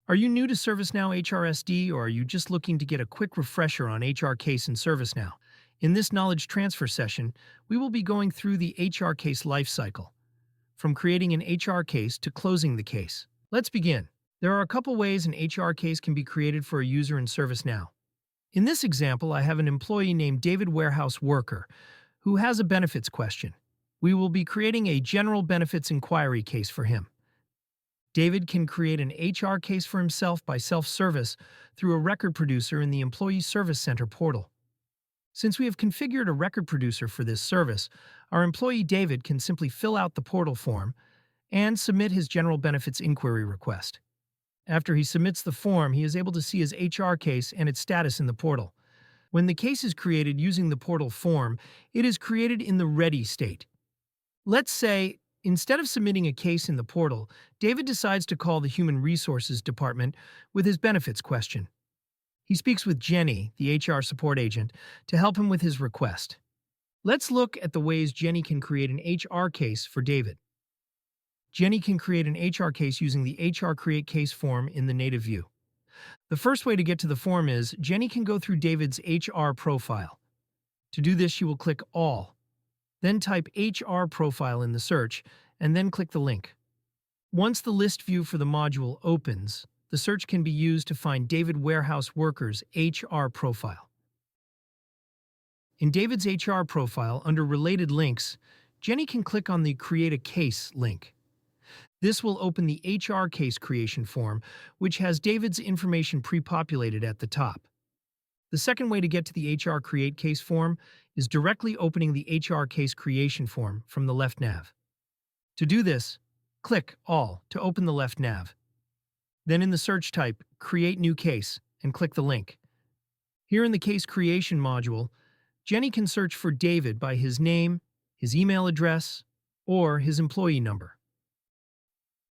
Are you new to ServiceNow HRSD, or are you just looking to get a quick refresher on HR case in ServiceNow? In this knowledge transfer session, we will be going through the HR case lifecycle, from creating an HR case to closing the case. Let's begin. There are a couple ways an HR case can be created for a user in ServiceNow. In this example, I have an employee named David Warehouse Worker who has a benefits question. We will be creating a general benefits inquiry case for him. David can create an HR case for himself by self-service through a record producer in the Employee Service Center portal. Since we have configured a record producer for this service, our employee David can simply fill out the portal form and submit his general benefits inquiry request. After he submits the form, he is able to see his HR case and its status in the portal. When the case is created using the portal form, it is created in the ready state. Let's say, instead of submitting a case in the portal, David decides to call the Human Resources Department with his benefits question. He speaks with Jenny, the HR support agent, to help him with his request. Let's look at the ways Jenny can create an HR case for David. Jenny can create an HR case using the HR Create Case form in the native view. The first way to get to the form is Jenny can go through David's HR profile. To do this, she will click All, then type HR profile in the search, and then click the link. Once the list view for the module opens, the search can be used to find David Warehouse Worker's HR profile. In David's HR profile, under Related Links, Jenny can click on the Create a Case link. This will open the HR case creation form, which has David's information pre-populated at the top. The second way to get to the HR Create Case form is directly opening the HR Case Creation form from the left nav. To do this, click All to open the left nav. Then in the search type Create New Case and click the link. Here in the Case Creation module, Jenny can search for David by his name, his email address, or his employee number.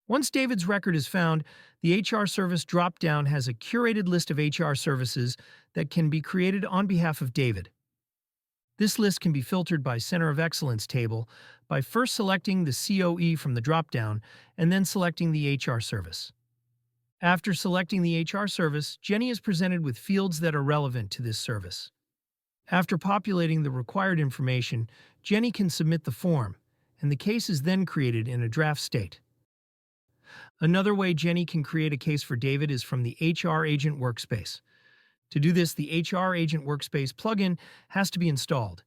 Once David's record is found, the HR Service drop-down has a curated list of HR services that can be created on behalf of David. This list can be filtered by Center of Excellence table by first selecting the COE from the drop-down and then selecting the HR Service. After selecting the HR Service, Jenny is presented with fields that are relevant to this service. After populating the required information, Jenny can submit the form, and the case is then created in a draft state. Another way Jenny can create a case for David is from the HR Agent Workspace. To do this, the HR Agent Workspace plugin has to be installed.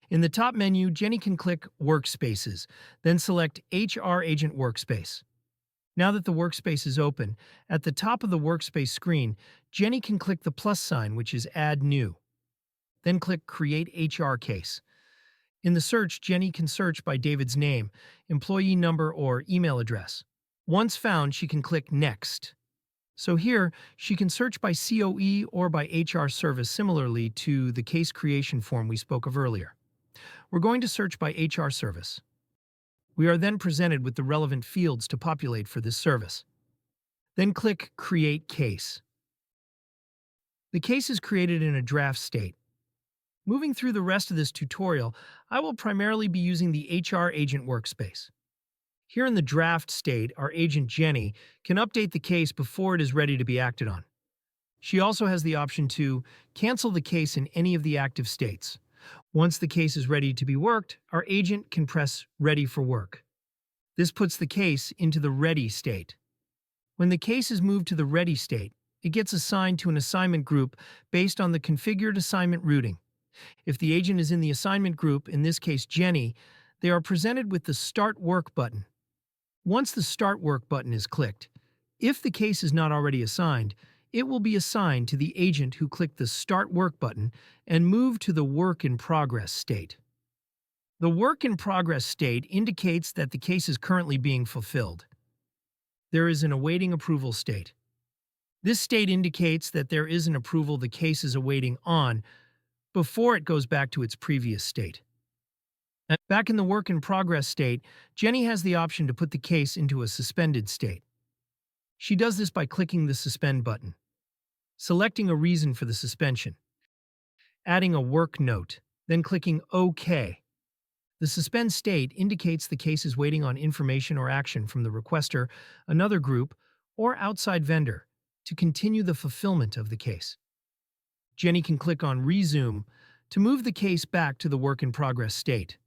In the top menu, Jenny can click Workspaces, then select HR Agent Workspace. Now that the workspace is open, at the top of the workspace screen, Jenny can click the plus sign, which is Add New. Then click Create HR Case. In the search, Jenny can search by David's name, employee number, or email address. Once found, she can click Next. So here, she can search by COE or by HR service similarly to the case creation form we spoke of earlier. We're going to search by HR service. We are then presented with the relevant fields to populate for this service. Then click Create Case. The case is created in a draft state. Moving through the rest of this tutorial, I will primarily be using the HR Agent Workspace. Here in the draft state, our agent Jenny can update the case before it is ready to be acted on. She also has the option to cancel the case in any of the active states. Once the case is ready to be worked, our agent can press Ready for Work. This puts the case into the Ready state. When the case is moved to the Ready state, it gets assigned to an assignment group based on the configured assignment routing. If the agent is in the assignment group, in this case Jenny, they are presented with the Start Work button. Once the Start Work button is clicked, if the case is not already assigned, it will be assigned to the agent who clicked the Start Work button and moved to the Work in Progress state. The Work in Progress state indicates that the case is currently being fulfilled. There is an Awaiting Approval state. This state indicates that there is an approval the case is awaiting on before it goes back to its previous state. Back in the Work in Progress state, Jenny has the option to put the case into a suspended state. She does this by clicking the Suspend button, selecting a reason for the suspension, adding a work note, then clicking OK. The suspend state indicates the case is waiting on information or action from the requester, another group, or outside vendor, to continue the fulfillment of the case. Jenny can click on Resume to move the case back to the work-in-progress state.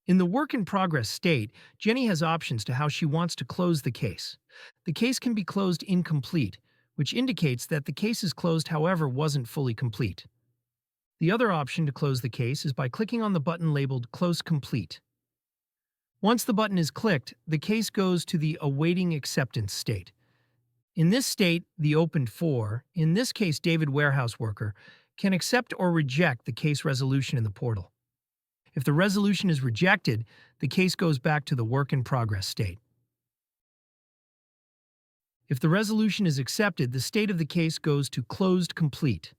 In the work-in-progress state, Jenny has options to how she wants to close the case. The case can be closed incomplete, which indicates that the case is closed however wasn't fully complete. The other option to close the case is by clicking on the button labeled Close Complete. Once the button is clicked, the case goes to the Awaiting Acceptance state. In this state, the opened for, in this case David warehouse worker, can accept or reject the case resolution in the portal. If the resolution is rejected, the case goes back to the work-in-progress state. If the resolution is accepted, the state of the case goes to Closed Complete.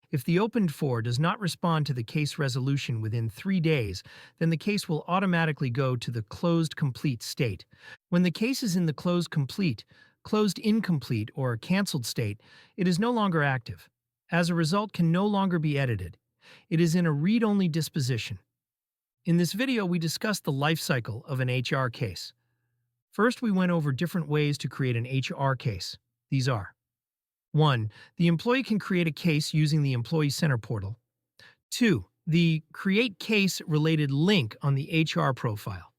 If the opened for does not respond to the case resolution within 3 days, then the case will automatically go to the Closed Complete state. When the case is in the Closed Complete, Closed Incomplete, or Cancelled state, it is no longer active. As a result, can no longer be edited. It is in a read-only disposition. In this video, we discussed the life cycle of an HR case. First, we went over different ways to create an HR case. These are: 1. The employee can create a case using the Employee Center portal. 2. The Create Case related link on the HR profile.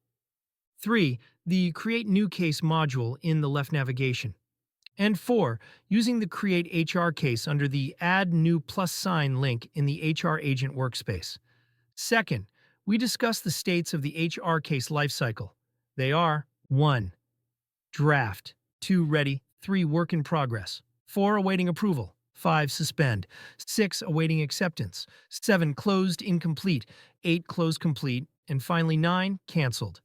3. The Create New Case module in the left navigation. And 4. Using the Create HR Case under the Add New plus sign link in the HR Agent workspace. Second, we discussed the states of the HR case lifecycle. They are: 1. Draft. 2. Ready. 3. Work in progress. 4. Awaiting approval. 5. Suspend. 6. Awaiting acceptance. 7. Closed incomplete. 8. Closed complete. And finally 9. Cancelled.